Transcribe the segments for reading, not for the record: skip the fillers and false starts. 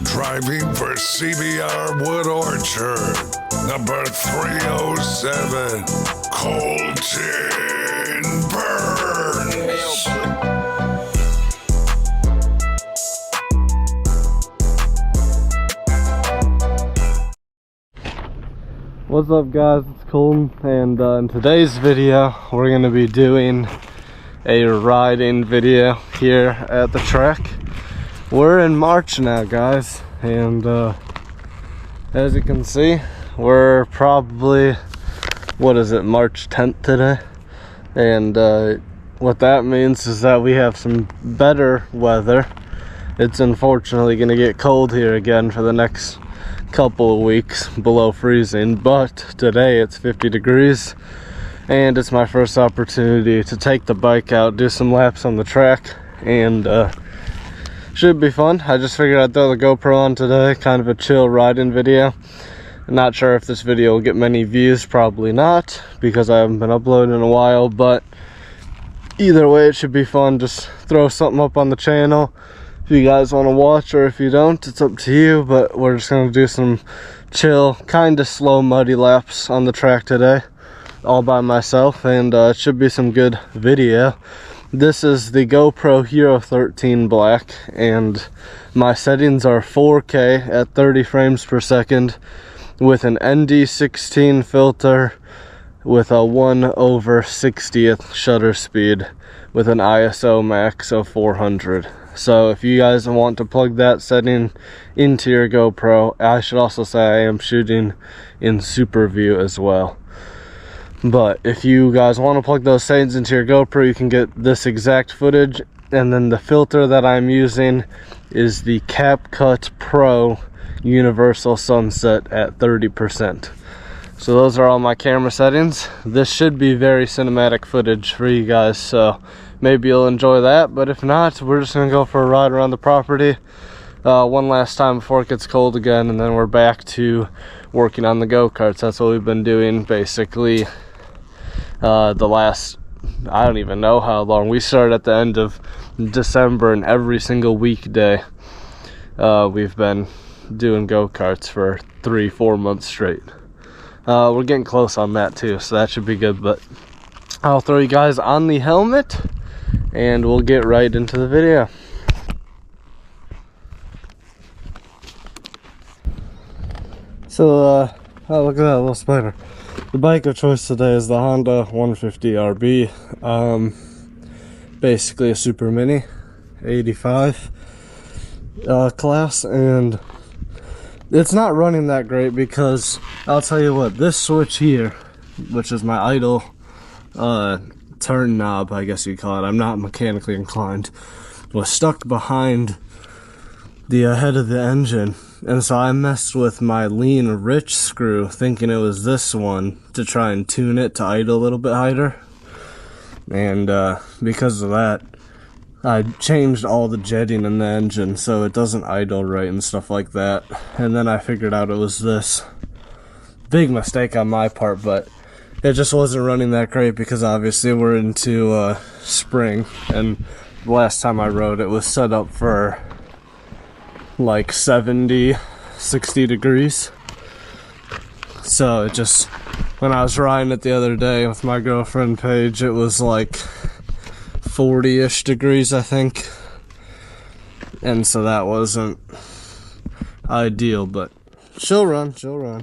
Driving for CBR Wood Orchard, number 307, Colton Burns. What's up guys, it's Colton, and in today's video we're going to be doing a riding video here at the track. We're in March now guys, and as you can see we're probably, March 10th today, and what that means is that we have some better weather. It's unfortunately going to get cold here again for the next couple of weeks, below freezing, but today it's 50 degrees and it's my first opportunity to take the bike out, do some laps on the track, and should be fun. I just figured I'd throw the GoPro on today, kind of a chill riding video. I'm not sure if this video will get many views, probably not, because I haven't been uploading in a while, but either way it should be fun. Just throw something up on the channel if you guys want to watch, or if you don't, it's up to you. But we're just going to do some chill, kind of slow, muddy laps on the track today, all by myself, and it should be some good video. This is the GoPro Hero 13 Black, and my settings are 4K at 30 frames per second with an ND16 filter with a 1/60th shutter speed with an ISO max of 400. So if you guys want to plug that setting into your GoPro, I should also say I am shooting in super view as well. But if you guys want to plug those settings into your GoPro, you can get this exact footage. And then the filter that I'm using is the CapCut Pro Universal Sunset at 30%. So those are all my camera settings. This should be very cinematic footage for you guys, so maybe you'll enjoy that. But if not, we're just gonna go for a ride around the property one last time before it gets cold again, and then we're back to working on the go-karts. That's what we've been doing basically the last, I don't even know how long. We started at the end of December, and every single weekday we've been doing go-karts for 3-4 months straight. We're getting close on that too, so that should be good. But I'll throw you guys on the helmet and we'll get right into the video. So oh, look at that little spider. The bike of choice today is the Honda 150 RB, basically a super mini 85 class, and it's not running that great because I'll tell you what, this switch here, which is my idle turn knob, I guess you call it, I'm not mechanically inclined, was stuck behind the head of the engine, and so I messed with my lean rich screw thinking it was this one to try and tune it to idle a little bit higher, and because of that I changed all the jetting in the engine so it doesn't idle right and stuff like that. And then I figured out it was this. Big mistake on my part, but it just wasn't running that great because obviously we're into spring, and the last time I rode it was set up for like 70-60 degrees. So it just, when I was riding it the other day with my girlfriend Paige, it was like 40-ish degrees, I think, and so that wasn't ideal, but she'll run. For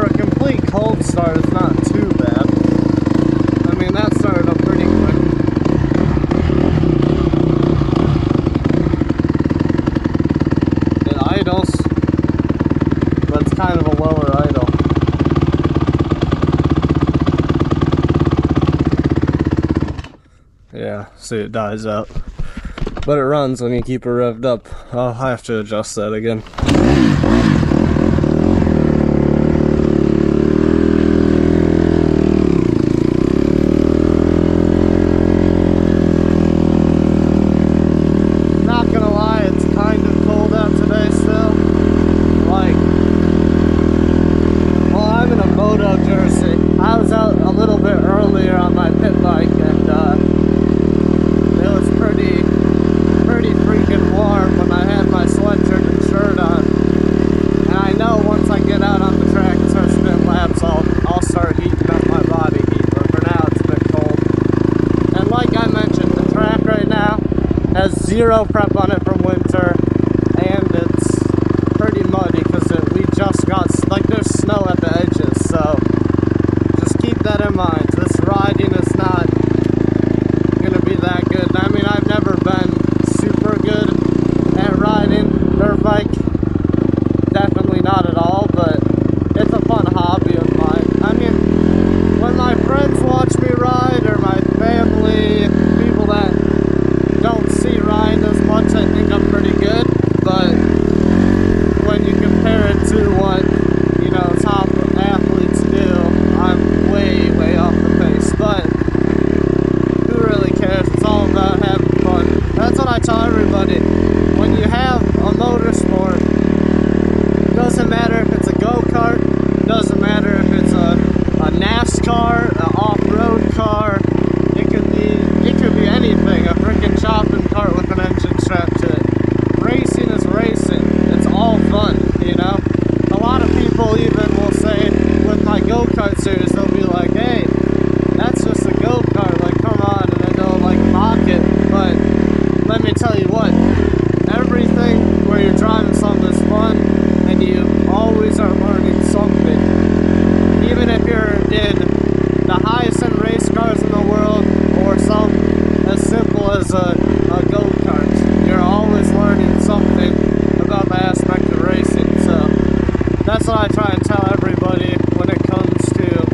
a complete cold start, it's not too bad. I mean, that started up pretty quick. Idles, but it's kind of a lower idle. Yeah, see, it dies out, but it runs when you keep it revved up. I'll have to adjust that again. Not gonna lie, it's kind of cold out today still. Like, well, I'm in a moto jersey. zero prep on it from winter, and it's pretty muddy because we just got, like, there's snow at the edges, so just keep that in mind. This riding is not gonna be that good. I mean, I've never been super good at riding dirt bike, definitely not at all, but it's a fun hobby of mine. I mean, when my friends watch me ride, or my family, people that don't see riding as much, I think I'm pretty good, but when you compare it to what, you know, top athletes do, I'm way, way off the pace, but who really cares? It's all about having fun. That's what I tell everybody. When you have a motorsport, it doesn't matter if it's a go-kart, it doesn't matter if it's a NASCAR, an off-road car, it could be anything, a freaking shopping cart with an engine strapped to it. Racing is racing. It's all fun, you know? A lot of people even will say, with my go-kart series, they'll be like, hey, that's just a go-kart, like, come on, and then they'll, like, mock it, but let me tell you what, everything where you're driving something is fun, and you always are learning something. Even if you're in the highest end race cars in the world, or some as simple as a go-kart, you're always learning something about the aspect of racing. So that's what I try and tell everybody when it comes to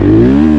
Bye.